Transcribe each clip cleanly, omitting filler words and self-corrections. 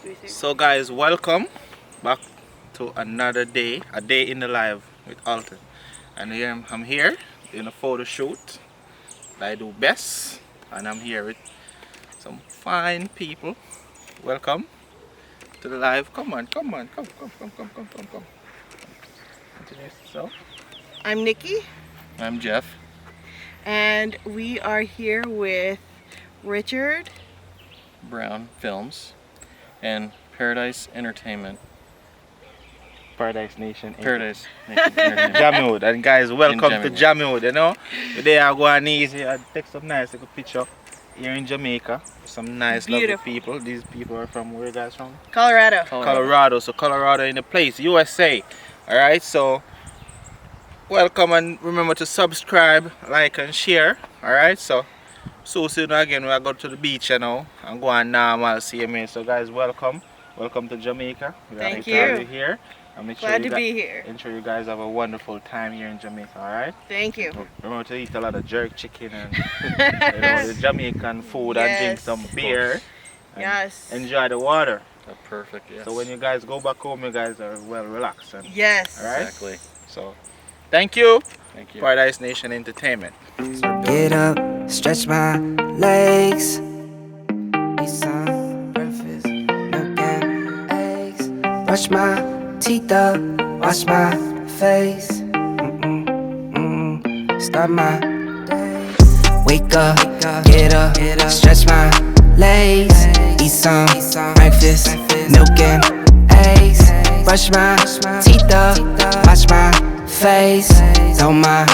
So guys, welcome back to another day, a day in the life with Alton. And here I'm here in a photo shoot that I do best, and I'm here with some fine people. Welcome to the live. Come on, come on, come. Introduce yourself. I'm Nikki, I'm Jeff. and we are here with Richard. Brown Films and Paradise Entertainment. Paradise Nation Entertainment. Jammiwood. And guys, welcome to Jammiwood, you know. Today I go on easy and take some nice little picture here in Jamaica. Some nice lovely people. These people are from where, guys, from? Colorado. Colorado. So Colorado in the place, USA. Alright, so welcome, and remember to subscribe, like and share. Alright, so soon again we are going to the beach, you know, and go on normal CMA. So guys, welcome to Jamaica. We are Thank happy to have you. you here. And make Glad sure to be here. ensure you guys have a wonderful time here in Jamaica. Alright, Thank you. remember to eat a lot of jerk chicken and you know, the Jamaican food, and drink some beer. And Yes. enjoy the water. Perfect, yes. So when you guys go back home, you guys are well relaxed. And, Yes. alright? Exactly. So thank you. Thank you. Paradise Nation Entertainment. Get up, stretch my legs. Eat some breakfast, milk and eggs. Brush my teeth up, wash my face. Start my day. Wake up, get up, stretch my legs. Eat some breakfast, milk and eggs. Brush my teeth up, wash my face. Throw my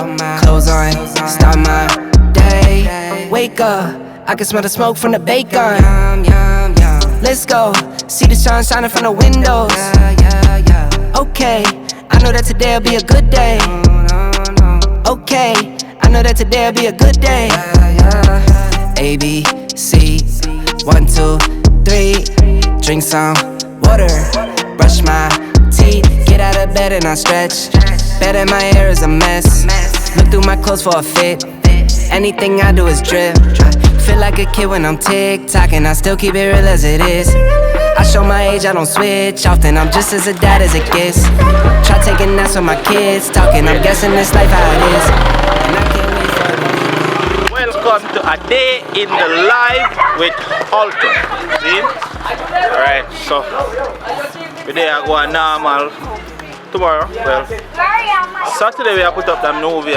clothes on, start my day. Wake up, I can smell the smoke from the bacon. Let's go, see the sun shining from the windows. Okay, I know that today'll be a good day. Okay, I know that today'll be a good day. A, B, C, 1, 2, 3. Drink some water, brush my teeth, get out of bed and I stretch. Bed in my hair is a mess. Look through my clothes for a fit. Anything I do is drip. Feel like a kid when I'm tick-tocking, I still keep it real as it is. I show my age, I don't switch often, I'm just as a dad as it gets. Try taking naps with my kids, talking, I'm guessing this life how it is. And I can't wait for it. Welcome to a day in the life with Alton. See? Alright, so today I go on normal. Tomorrow, well, Saturday we have put up the movie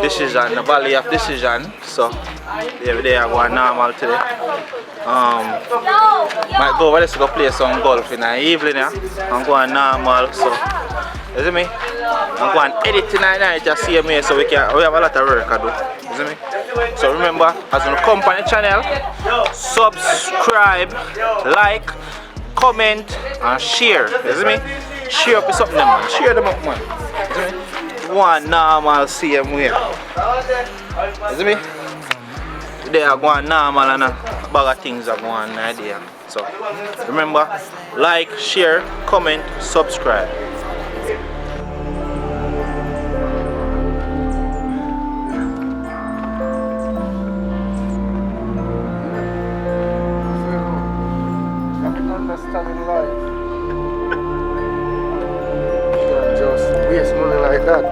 Decision, the Valley of Decision. So every day I go on normal today. Might go over there to go play some golf in the evening. I'm going normal, so you see me? I'm going edit tonight just see me, so we have a lot of work to do. You see me? So remember, as you come on the channel, subscribe, like, comment and share. You see me? Share up with something, man. Share them up, man. You see me? One normal same way. You see me? Today I go on normal and a bag of things are going on idea. So remember, like, share, comment, subscribe. Understanding life. Just waste money like that.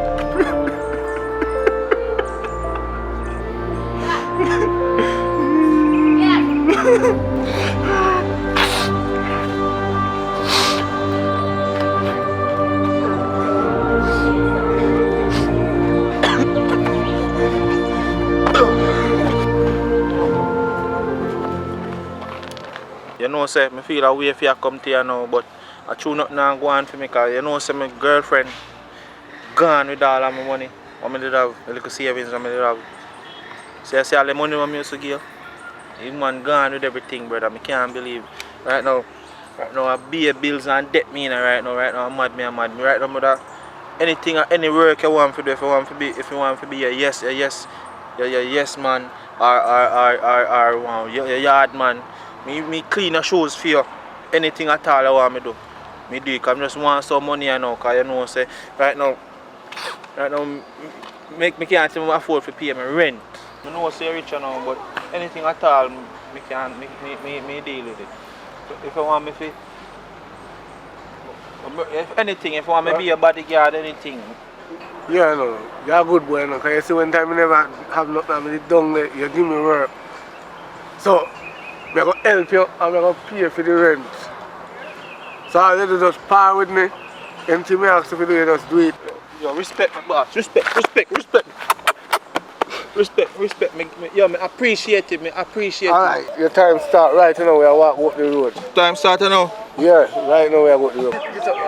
You know, say, I feel a way if you come to you now, but I choose not now go on for me because you know, say, my girlfriend gone with all of my money. What I did have, a little savings, what I did have. So I see all the money I used to give. The man gone with everything, brother. I can't believe. Right now I pay bills and debt me right now. I'm mad. Right now, brother, anything or any work you want to do, if you want to be a yes man, or wow, your yard man. Me clean your shoes for you. Anything at all I want me do. Me do it. I just want some money now, because you know, say, right now, me can't even afford to pay my rent. I know say rich now, but anything at all, me deal with it. if you want me to, if anything, if you want me to be a bodyguard, anything. Yeah, no. You're a good boy, no. Because you see, one time I never have nothing, I mean, down there, you give me work. So, I'm going to help you and I'm going to pay for the rent. So, all you do just par with me. Anything I ask you to do, you just do it. Yo, respect my boss. Respect. Yo, I appreciate it, Alright, your time start right now, we are walk up the road. Time starting now. Yeah, right now we are going to the road. Get up now.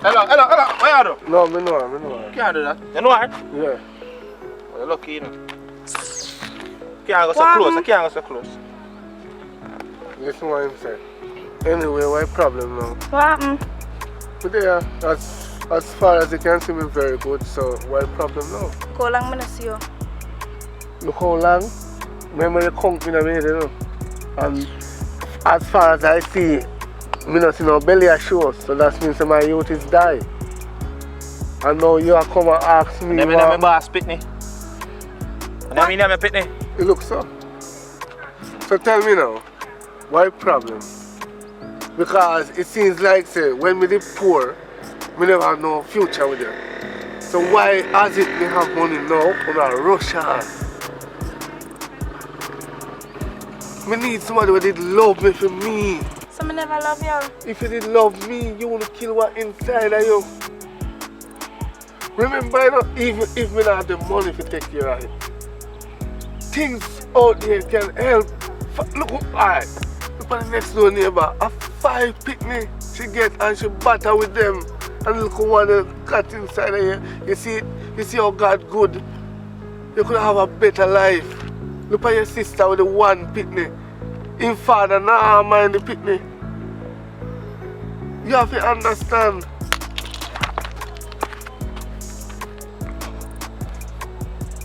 Hello, what you do? No, I know. You can't do that. You know what? Yeah. Well, you're lucky, you know. I can't go so close. Listen what I'm saying. Anyway, what problem now? What happened? Today, as far as you can see me very good, so what problem now? How long I see you? Look how long? Remember the count in a minute, you know? And as far as I see, me not see no belly a show, so that means that my youth is die. And now you are come and ask me. Let me know my boss pitney. Let me know my pitney. You look so. So tell me now, what problem? Because it seems like say when we the poor, we never have no future with them. So why as it we have money now on a rush on? Me need somebody who did love me for me. So I never love you. If you did love me, you would kill what inside of you. Remember, you know, even if we don't have the money to take care of it, things out there can help. Look, alright, look at the next door neighbor, a 5 picnic she get and she batter with them. And look what the cat inside of you. You see how God good. You could have a better life. Look at your sister with the 1 picnic. In father now mind the picnic. You have to understand.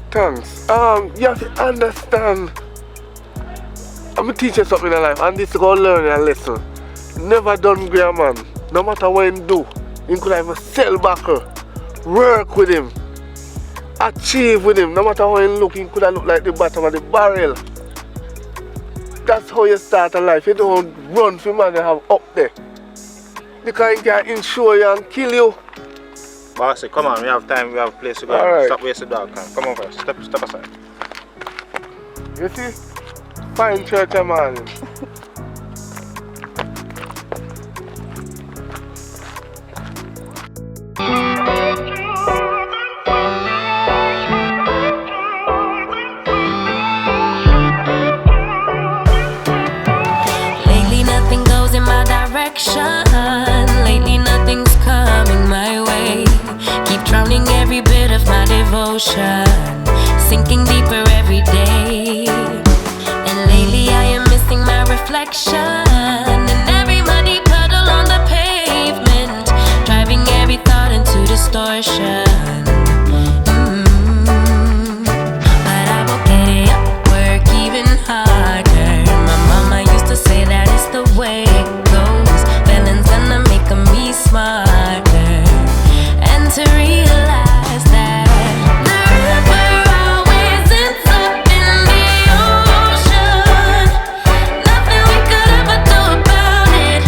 Thanks. You have to understand. I'm a teacher something in life, and this is going to learn a lesson. Never done great man. No matter what you do, you could have a sell backer, work with him, achieve with him. No matter how you look, you could have looked like the bottom of the barrel. That's how you start a life. You don't run for man you have up there. Because he can insure you and kill you. Bossy, come on, we have time, we have a place to go. Alright. Stop wasting dog time. Come on first, step aside. You see? Fine church a man. Lately nothing goes in my direction. Lately nothing's coming my way. Keep drowning every bit of my devotion, sinking deeper every day. And lately I am missing my reflection in every muddy puddle on the pavement, driving every thought into distortion. But I will get it up, work even harder. My mama used to say that it's the way it goes. Feeling's gonna make me smarter, and to realize that the river always ends up in the ocean. Nothing we could ever do about it.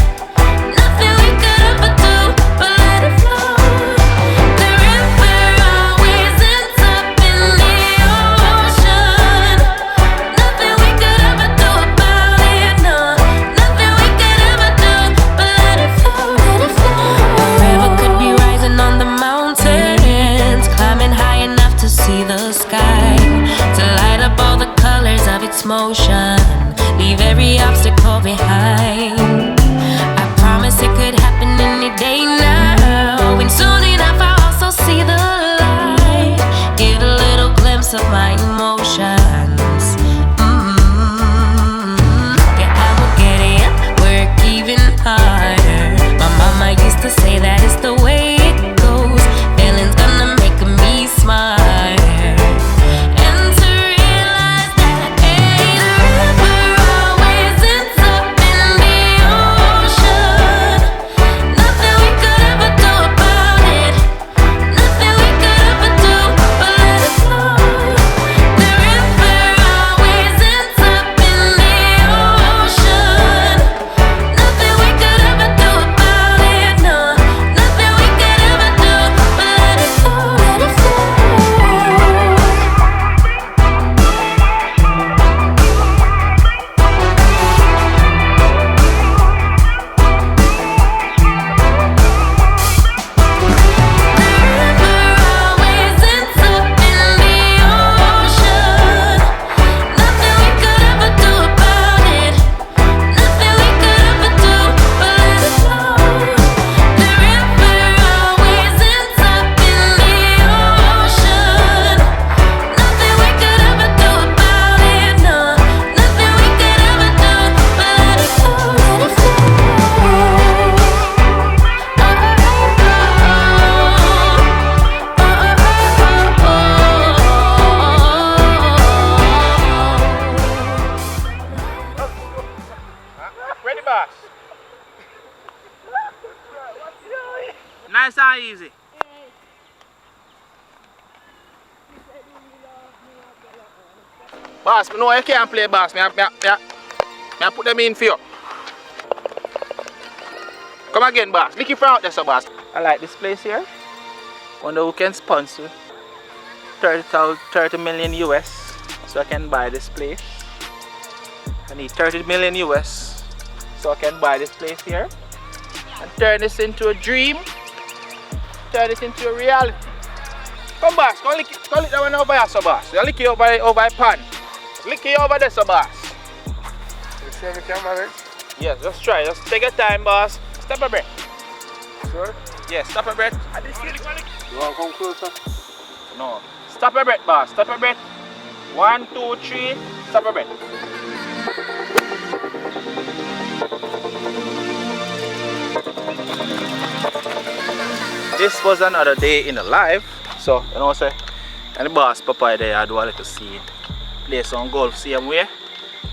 Nothing we could ever do but let it flow. The river always ends up in the ocean. Nothing we could ever do about it. No, nothing we could ever do but let it flow. Let it flow. The river could be rising on the mountains, climbing high enough to see the sky, to light up all the colors of its motion, leave every obstacle behind. I promise it could happen any day now, and soon enough I'll also see the light, get a little glimpse of my emotions. Yeah, I will get it up, work even harder. My mama used to say that it's the way it goes. Feeling's gonna make me smarter, and to realize that the river always ends up in the ocean. Nice and easy. Boss, me know you can't play boss. Me put them in for you. Come again, boss. Lick it from out there, so boss. I like this place here. Wonder who can sponsor 30 million US so I can buy this place. I need 30 million US so I can buy this place here and turn this into a dream, turn it into a reality. Come boss, go lick that one over here, so boss. You lick it over a pan. Lick it over there, so boss. You see the camera? Yes, just try. Just take your time, boss. Stop a breath. Sure? Yes, stop a breath. You want to come closer? No. Stop a breath, boss. Stop a breath. 1, 2, 3. Stop a breath. This was another day in the life. So, you know what I'm saying? And the boss, Popeye there, I do a little scene. Play some golf, same way.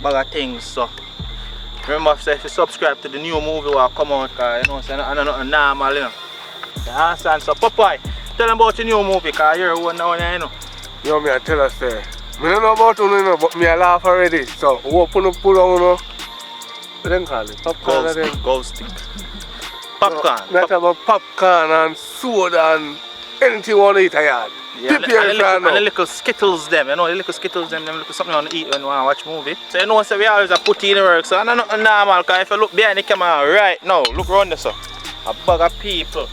Bag of things, so. Remember, if you subscribe to the new movie will come out, cause, you know what I'm saying? I don't know, normal, you know. You understand? So, Popeye, tell them about your new movie, cause you're one now, you know. Yo, me I tell us there. I don't know about you, know, but me I laugh already. So, open up, put on, you know. What do you call it? Popcorn. Ghost popcorn. Not about popcorn and soda and anything you want to eat, I had. Yeah, and the little Skittles them, you know, the little Skittles them little something you want to eat when you want to watch movie. So you know, so we always put in the work, so I don't know normal, because if you look behind the camera right now, look around there, so a bag of people,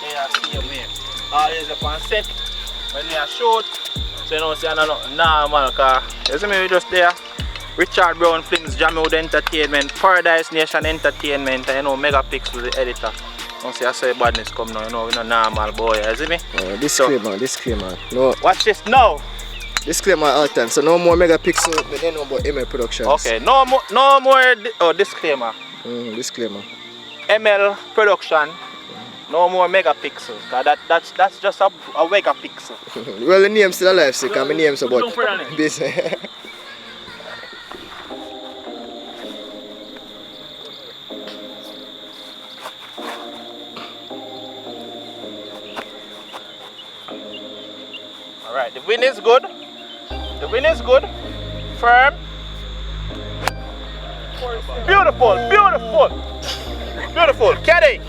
they are seeing me. Always up on set, when they are shoot, so you know, so I don't know normal, because you see me, we just there. Richard Brown Films, Jammiwood Entertainment, Paradise Nation Entertainment, and you know, Megapixel the editor. Don't say I say badness come now, you know, we're not normal boy, you see me? Disclaimer. No. Watch this now. Disclaimer, Alton. So no more Megapixel, but they know about ML Productions. Okay, no more disclaimer. Disclaimer. ML Production, no more Megapixel. Cause that's just a megapixel. Well, the name's still alive, so my name's about business. Alright, the wind is good. The wind is good. Firm. Beautiful, beautiful. Beautiful. Caddy.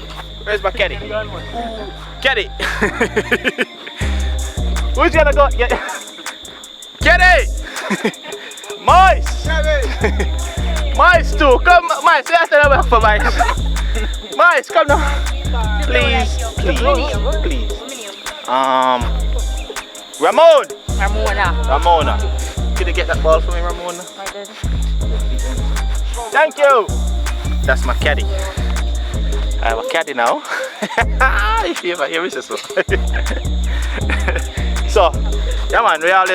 Where's my caddy? Caddy. Who's gonna go? Yeah. Caddy. Mice. Mice too. Come, Mice. You have to have for Mice. Mice, come now. Please. Ramona. Could you get that ball for me, Ramona? I did. Thank you. That's my caddy. I have a caddy now. If you ever hear me say so. So, yeah man, we have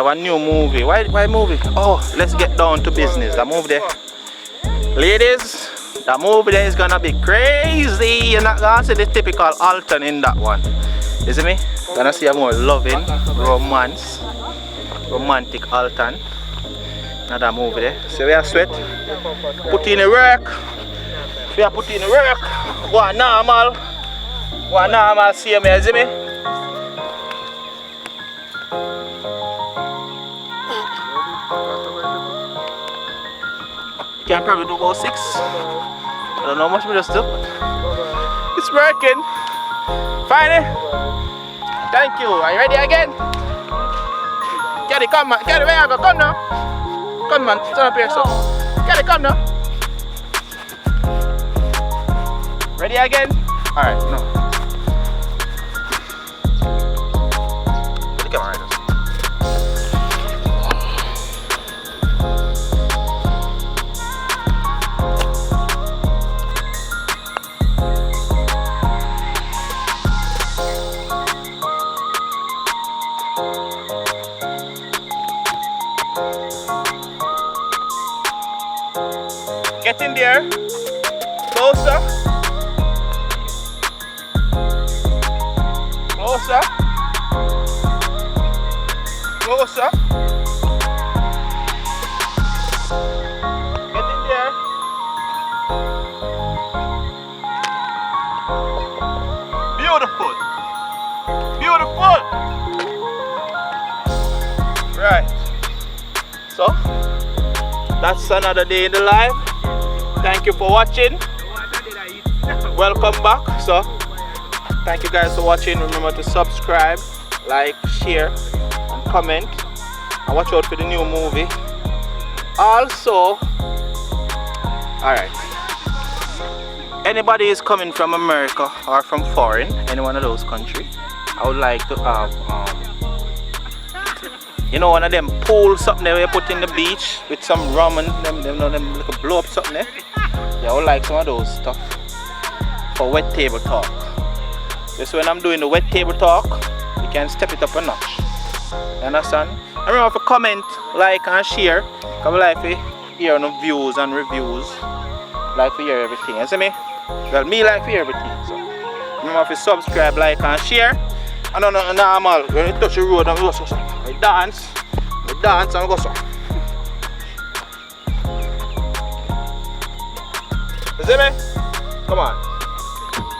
a new movie. Why movie? Oh, let's get down to business. The movie there. Ladies, the movie there is gonna be crazy. You're not gonna see the typical Alton in that one. You see me? Gonna see a more loving, romantic Alton. Another movie there. So we are sweat. Put in the work. We are putting in the work. One normal. See me, you see me? You can probably do about 6. I don't know how much we just do. It's working. Fine. Thank you. Are you ready again? Get it, come man. Get it, where you go? Come now. Come man, stand up here, so. Get it, come now. Ready again? Alright, no. Look at my riders. Get in there. Closer. Closer. Closer. Get in there. Beautiful. Beautiful. Right. So, that's another day in the life. Thank you for watching. Welcome back. So, thank you guys for watching. Remember to subscribe, like, share, and comment. And watch out for the new movie. Also, alright. Anybody is coming from America or from foreign, any one of those countries, I would like to have you know, one of them pool something there you put in the beach with some rum and them little blow up something there. Yeah, I would like some of those stuff for wet table talk. Just when I'm doing the wet table talk, you can step it up a notch. You understand? And remember to comment, like and share. Because I like to hear no views and reviews. I like to hear everything. You see me? Well, me like to hear everything. So remember to subscribe, like and share. And no normal. When you touch the road and go so. I dance and I go so. You see me? Come on.